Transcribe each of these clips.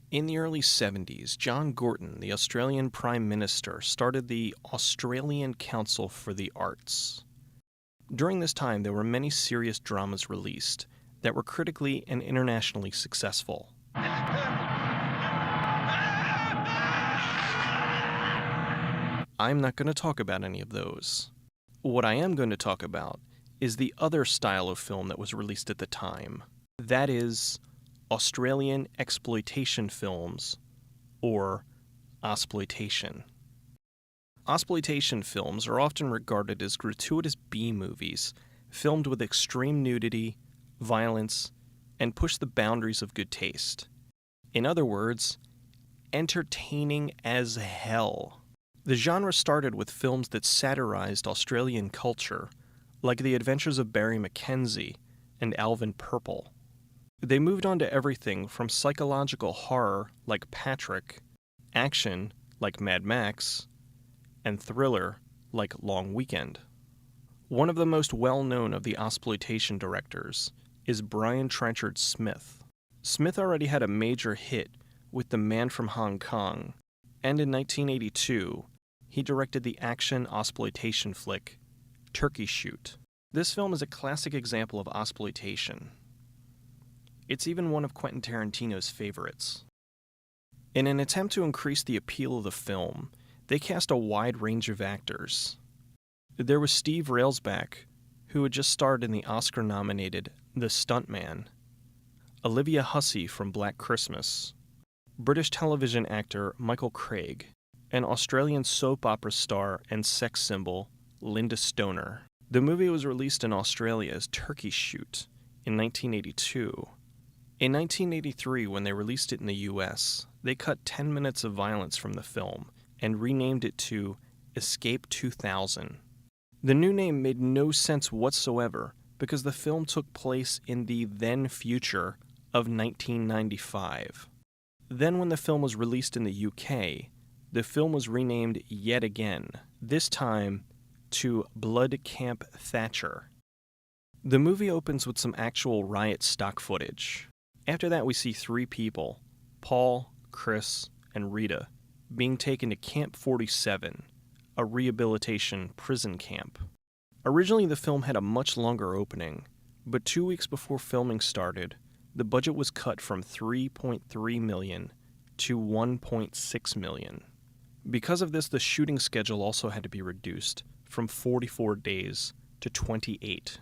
In the early 70s, John Gorton, the Australian Prime Minister, started the Australian Council for the Arts. During this time, there were many serious dramas released that were critically and internationally successful. I'm not going to talk about any of those. What I am going to talk about is the other style of film that was released at the time. That is Australian exploitation films, or Ozploitation. Ozploitation films are often regarded as gratuitous B-movies, filmed with extreme nudity, violence, and push the boundaries of good taste. In other words, entertaining as hell. The genre started with films that satirized Australian culture, like The Adventures of Barry Mackenzie and Alvin Purple. They moved on to everything from psychological horror like Patrick, action like Mad Max, and thriller like Long Weekend. One of the most well-known of the Ozploitation directors is Brian Trenchard Smith. Smith already had a major hit with The Man from Hong Kong, and in 1982, he directed the action Ozploitation flick Turkey Shoot. This film is a classic example of Ozploitation. It's even one of Quentin Tarantino's favorites. In an attempt to increase the appeal of the film, they cast a wide range of actors. There was Steve Railsback, who had just starred in the Oscar-nominated The Stuntman, Olivia Hussey from Black Christmas, British television actor Michael Craig, and Australian soap opera star and sex symbol Linda Stoner. The movie was released in Australia as Turkey Shoot in 1982. In 1983, when they released it in the US, they cut 10 minutes of violence from the film and renamed it to Escape 2000. The new name made no sense whatsoever because the film took place in the then future of 1995. Then when the film was released in the UK, the film was renamed yet again, this time to Blood Camp Thatcher. The movie opens with some actual riot stock footage. After that, we see three people, Paul, Chris, and Rita, being taken to Camp 47, a rehabilitation prison camp. Originally, the film had a much longer opening, but 2 weeks before filming started, the budget was cut from $3.3 million to $1.6 million. Because of this, the shooting schedule also had to be reduced from 44 days to 28.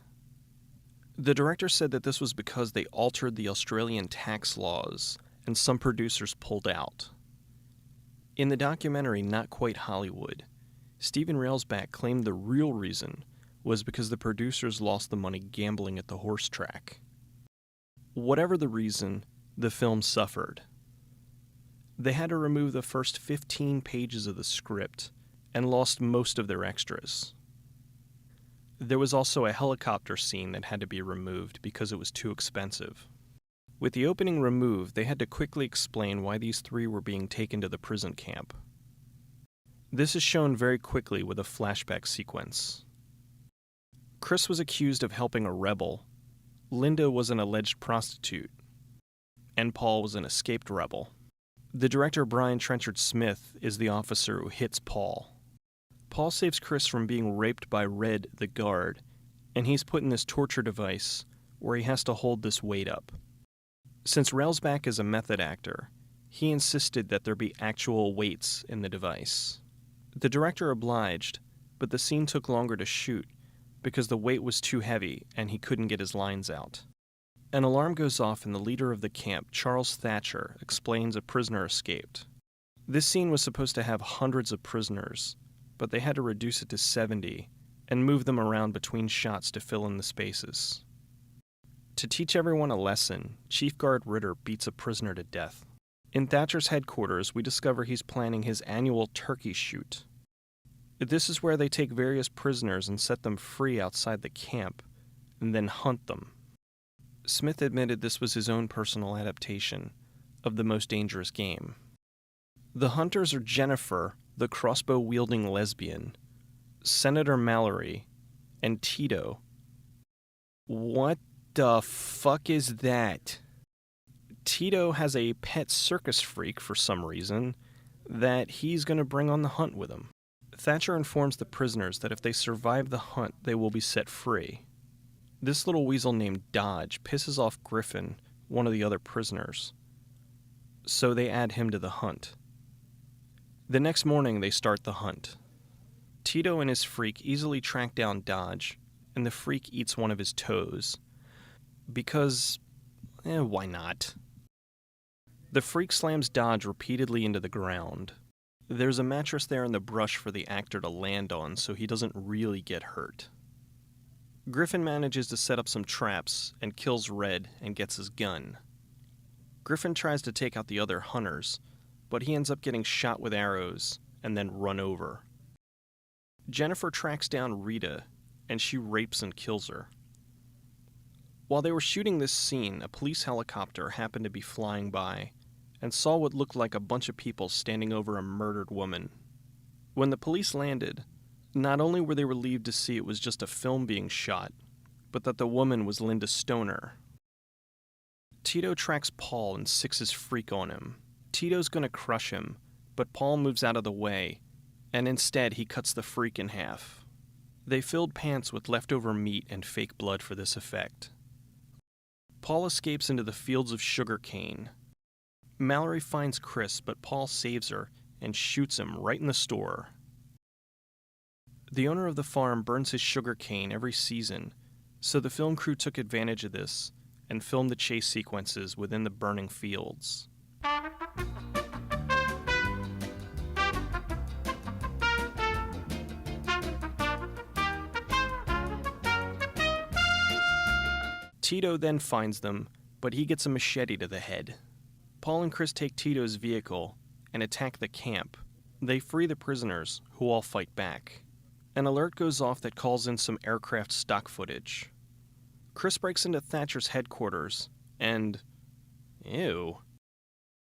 The director said that this was because they altered the Australian tax laws and some producers pulled out. In the documentary Not Quite Hollywood, Stephen Railsback claimed the real reason was because the producers lost the money gambling at the horse track. Whatever the reason, the film suffered. They had to remove the first 15 pages of the script and lost most of their extras. There was also a helicopter scene that had to be removed because it was too expensive. With the opening removed, they had to quickly explain why these three were being taken to the prison camp. This is shown very quickly with a flashback sequence. Chris was accused of helping a rebel, Linda was an alleged prostitute, and Paul was an escaped rebel. The director Brian Trenchard Smith is the officer who hits Paul. Paul saves Chris from being raped by Red, the guard, and he's put in this torture device where he has to hold this weight up. Since Railsback is a method actor, he insisted that there be actual weights in the device. The director obliged, but the scene took longer to shoot because the weight was too heavy and he couldn't get his lines out. An alarm goes off and the leader of the camp, Charles Thatcher, explains a prisoner escaped. This scene was supposed to have hundreds of prisoners, but they had to reduce it to 70 and move them around between shots to fill in the spaces. To teach everyone a lesson, Chief Guard Ritter beats a prisoner to death. In Thatcher's headquarters, we discover he's planning his annual turkey shoot. This is where they take various prisoners and set them free outside the camp, and then hunt them. Smith admitted this was his own personal adaptation of The Most Dangerous Game. The hunters are Jennifer, the crossbow-wielding lesbian, Senator Mallory, and Tito. What the fuck is that? Tito has a pet circus freak for some reason that he's going to bring on the hunt with him. Thatcher informs the prisoners that if they survive the hunt, they will be set free. This little weasel named Dodge pisses off Griffin, one of the other prisoners, so they add him to the hunt. The next morning, they start the hunt. Tito and his freak easily track down Dodge, and the freak eats one of his toes. Because, why not? The freak slams Dodge repeatedly into the ground. There's a mattress there in the brush for the actor to land on, so he doesn't really get hurt. Griffin manages to set up some traps and kills Red and gets his gun. Griffin tries to take out the other hunters, but he ends up getting shot with arrows and then run over. Jennifer tracks down Rita, and she rapes and kills her. While they were shooting this scene, a police helicopter happened to be flying by and saw what looked like a bunch of people standing over a murdered woman. When the police landed, not only were they relieved to see it was just a film being shot, but that the woman was Linda Stoner. Tito tracks Paul and sicks his freak on him. Tito's gonna crush him, but Paul moves out of the way, and instead he cuts the freak in half. They filled pants with leftover meat and fake blood for this effect. Paul escapes into the fields of sugar cane. Mallory finds Chris, but Paul saves her and shoots him right in the store. The owner of the farm burns his sugar cane every season, so the film crew took advantage of this and filmed the chase sequences within the burning fields. Tito then finds them, but he gets a machete to the head. Paul and Chris take Tito's vehicle and attack the camp. They free the prisoners, who all fight back. An alert goes off that calls in some aircraft stock footage. Chris breaks into Thatcher's headquarters, and... ew.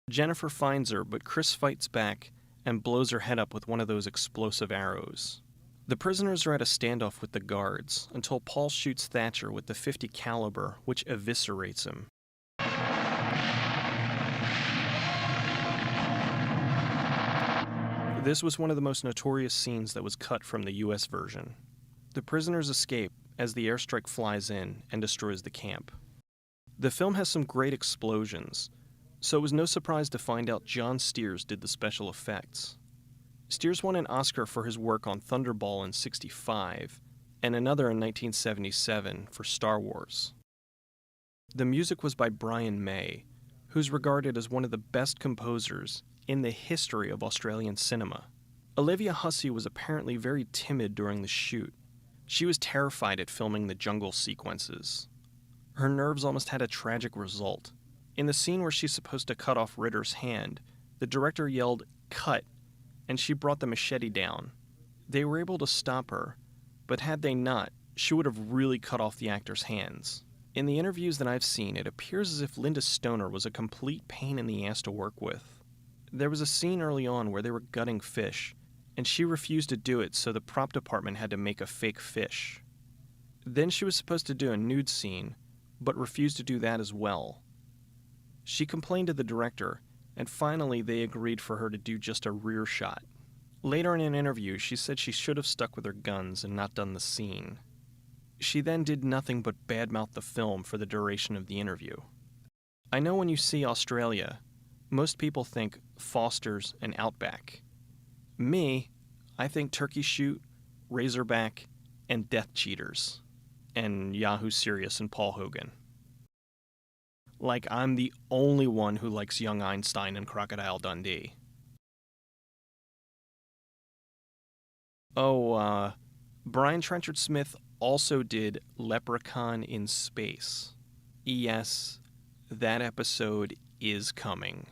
Jennifer finds her, but Chris fights back and blows her head up with one of those explosive arrows. The prisoners are at a standoff with the guards until Paul shoots Thatcher with the .50 caliber, which eviscerates him. This was one of the most notorious scenes that was cut from the US version. The prisoners escape as the airstrike flies in and destroys the camp. The film has some great explosions, so it was no surprise to find out John Steers did the special effects. Steers won an Oscar for his work on Thunderball in '65, and another in 1977 for Star Wars. The music was by Brian May, who's regarded as one of the best composers in the history of Australian cinema. Olivia Hussey was apparently very timid during the shoot. She was terrified at filming the jungle sequences. Her nerves almost had a tragic result. In the scene where she's supposed to cut off Ritter's hand, the director yelled, "Cut," and she brought the machete down. They were able to stop her, but had they not, she would have really cut off the actor's hands. In the interviews that I've seen, it appears as if Linda Stoner was a complete pain in the ass to work with. There was a scene early on where they were gutting fish, and she refused to do it, so the prop department had to make a fake fish. Then she was supposed to do a nude scene, but refused to do that as well. She complained to the director, and finally they agreed for her to do just a rear shot. Later in an interview, she said she should have stuck with her guns and not done the scene. She then did nothing but badmouth the film for the duration of the interview. I know when you see Australia, most people think Foster's and Outback. Me, I think Turkey Shoot, Razorback, and Death Cheaters, and Yahoo Serious and Paul Hogan. Like I'm the only one who likes Young Einstein and Crocodile Dundee. Oh, Brian Trenchard Smith also did Leprechaun in Space. Yes, that episode is coming.